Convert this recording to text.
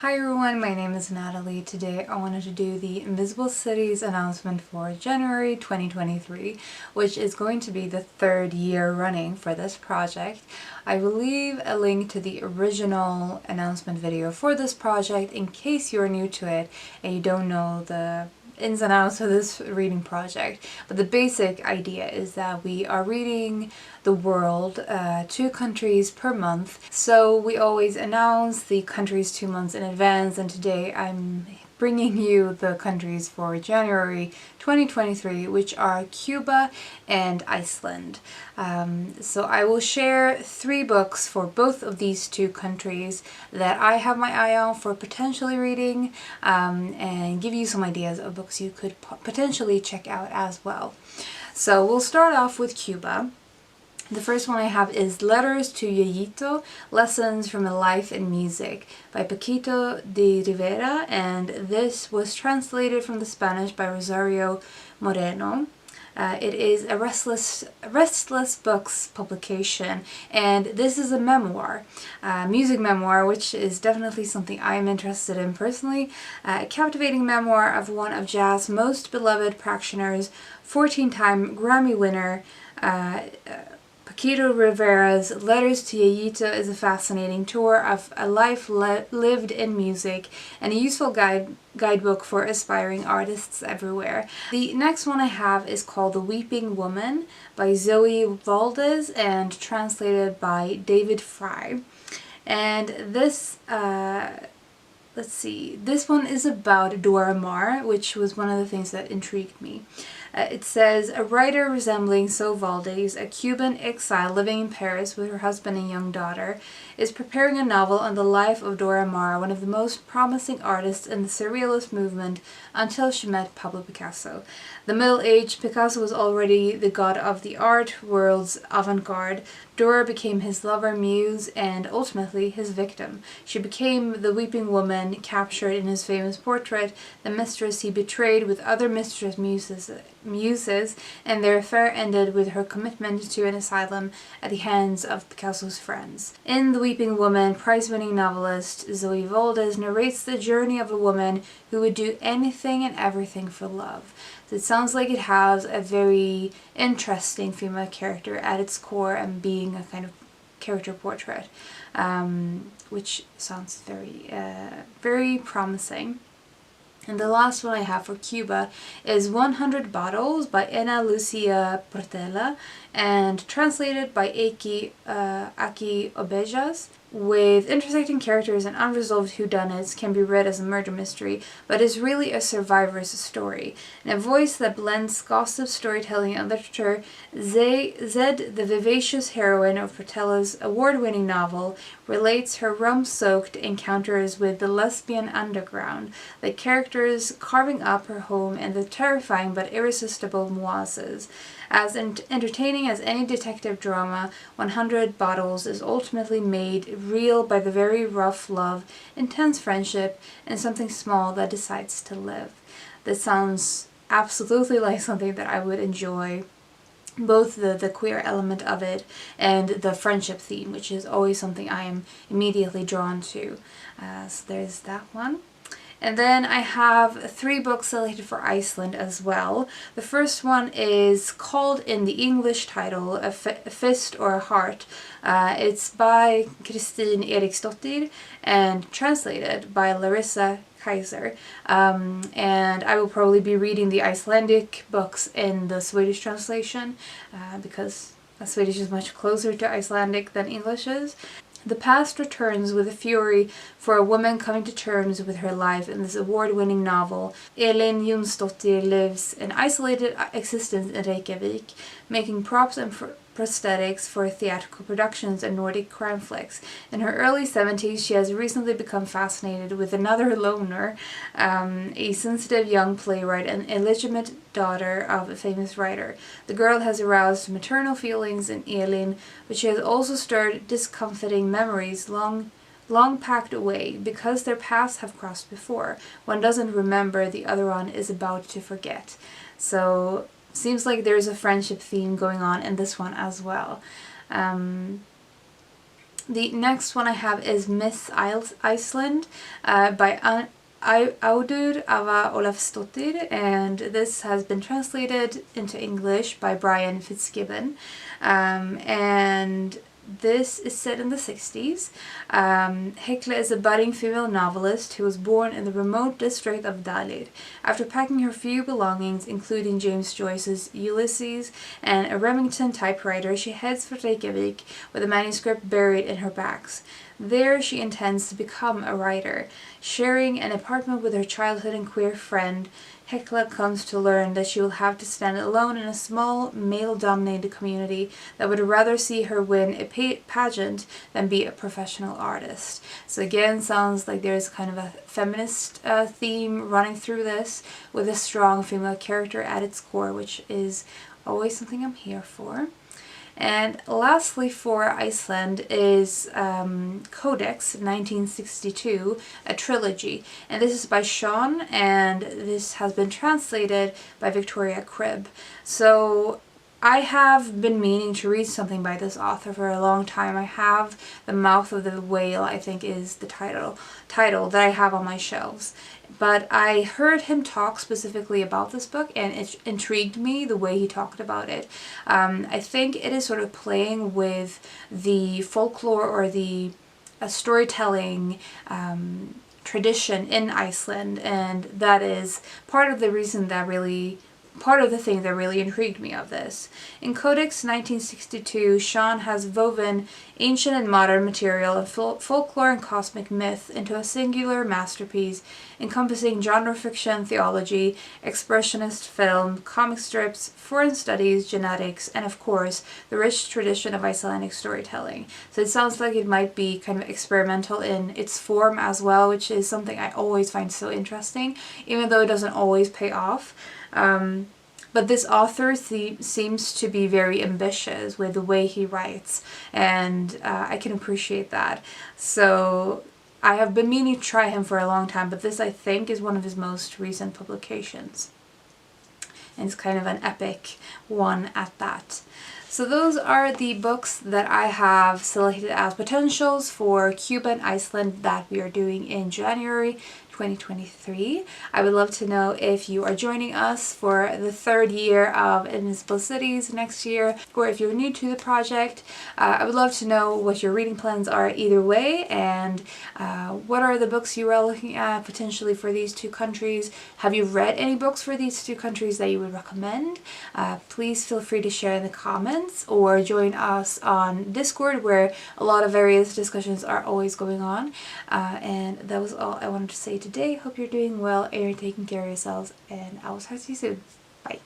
Hi everyone, my name is Natalie. Today I wanted to do the Invisible Cities announcement for January 2023, which is going to be the third year running for this project. I will leave a link to the original announcement video for this project in case you're new to it and you don't know the ins and outs of this reading project. But the basic idea is that we are reading the world, 2 countries per month. So we always announce the countries 2 months in advance, and today I'm bringing you the countries for January 2023, which are Cuba and Iceland. So I will share 3 books for both of these 2 countries that I have my eye on for potentially reading, and give you some ideas of books you could potentially check out as well. So we'll start off with Cuba. The first one I have is Letters to Yeyito, Lessons from a Life in Music by Paquito de Rivera, and this was translated from the Spanish by Rosario Moreno. It is a Restless Books publication, and this is a memoir, music memoir, which is definitely something I am interested in personally. A captivating memoir of one of jazz's most beloved practitioners, 14-time Grammy winner, Paquito Rivera's Letters to Yeyito is a fascinating tour of a life lived in music and a useful guidebook for aspiring artists everywhere. The next one I have is called The Weeping Woman by Zoe Valdez and translated by David Fry. And this this one is about Dora Maar, which was one of the things that intrigued me. It says, a writer resembling Zoe Valdez, a Cuban exile living in Paris with her husband and young daughter, is preparing a novel on the life of Dora Maar, one of the most promising artists in the Surrealist movement until she met Pablo Picasso. The middle-aged Picasso was already the god of the art world's avant-garde. Dora became his lover, muse, and ultimately his victim. She became the weeping woman captured in his famous portrait, the mistress he betrayed with other mistress muses, and their affair ended with her commitment to an asylum at the hands of Picasso's friends. In The Weeping Woman, prize-winning novelist Zoe Valdez narrates the journey of a woman who would do anything and everything for love. So it sounds like it has a very interesting female character at its core and being a kind of character portrait, which sounds very promising. And the last one I have for Cuba is 100 Bottles by Ana Lucia Portela and translated by Aki Obejas. With intersecting characters and unresolved whodunits, can be read as a murder mystery, but is really a survivor's story. In a voice that blends gossip, storytelling, and literature, Zed, the vivacious heroine of Portela's award-winning novel, relates her rum-soaked encounters with the lesbian underground, the characters carving up her home and the terrifying but irresistible moises. As entertaining as any detective drama, 100 Bottles is ultimately made real by the very rough love, intense friendship, and something small that decides to live. This sounds absolutely like something that I would enjoy, both the queer element of it and the friendship theme, which is always something I am immediately drawn to. So there's that one. And then I have 3 books selected for Iceland as well. The first one is called in the English title A Fist or a Heart. It's by Kristin Eriksdottir and translated by Larissa Kaiser. And I will probably be reading the Icelandic books in the Swedish translation because Swedish is much closer to Icelandic than English is. The past returns with a fury for a woman coming to terms with her life in this award-winning novel. Elin Jonsdottir lives an isolated existence in Reykjavik, making props and prosthetics for theatrical productions and Nordic crime flicks. In her early 70s, she has recently become fascinated with another loner, a sensitive young playwright and illegitimate daughter of a famous writer. The girl has aroused maternal feelings in Elin, but she has also stirred discomforting memories long packed away. Because their paths have crossed before, one doesn't remember, the other one is about to forget. So seems like there's a friendship theme going on in this one as well. The next one I have is Miss Iceland by Audur Ava Olafsdottir, and this has been translated into English by Brian Fitzgibbon. And this is set in the 60s. Hekla is a budding female novelist who was born in the remote district of Dalir. After packing her few belongings, including James Joyce's Ulysses and a Remington typewriter, she heads for Reykjavik with a manuscript buried in her bags. There she intends to become a writer. Sharing an apartment with her childhood and queer friend, Hekla comes to learn that she will have to stand alone in a small, male-dominated community that would rather see her win a pageant than be a professional artist. So again, sounds like there's kind of a feminist theme running through this, with a strong female character at its core, which is always something I'm here for. And lastly for Iceland is Codex 1962, a trilogy. And this is by Sean, and this has been translated by Victoria Cribb. So I have been meaning to read something by this author for a long time. I have The Mouth of the Whale, I think is the title that I have on my shelves. But I heard him talk specifically about this book, and it intrigued me the way he talked about it. I think it is sort of playing with the folklore or the storytelling tradition in Iceland, and that is part of the thing that really intrigued me of this. In Codex 1962, Sean has woven ancient and modern material of folklore and cosmic myth into a singular masterpiece encompassing genre fiction, theology, expressionist film, comic strips, foreign studies, genetics, and of course, the rich tradition of Icelandic storytelling. So it sounds like it might be kind of experimental in its form as well, which is something I always find so interesting, even though it doesn't always pay off. But this author seems to be very ambitious with the way he writes, and I can appreciate that. So I have been meaning to try him for a long time, but this I think is one of his most recent publications. And it's kind of an epic one at that. So those are the books that I have selected as potentials for Cuba and Iceland that we are doing in January 2023. I would love to know if you are joining us for the third year of Invincible Cities next year, or if you're new to the project. I would love to know what your reading plans are either way, and what are the books you are looking at potentially for these two countries. Have you read any books for these two countries that you would recommend? Please feel free to share in the comments or join us on Discord, where a lot of various discussions are always going on. And that was all I wanted to say today. Hope you're doing well and you're taking care of yourselves, and I will talk to you soon. Bye.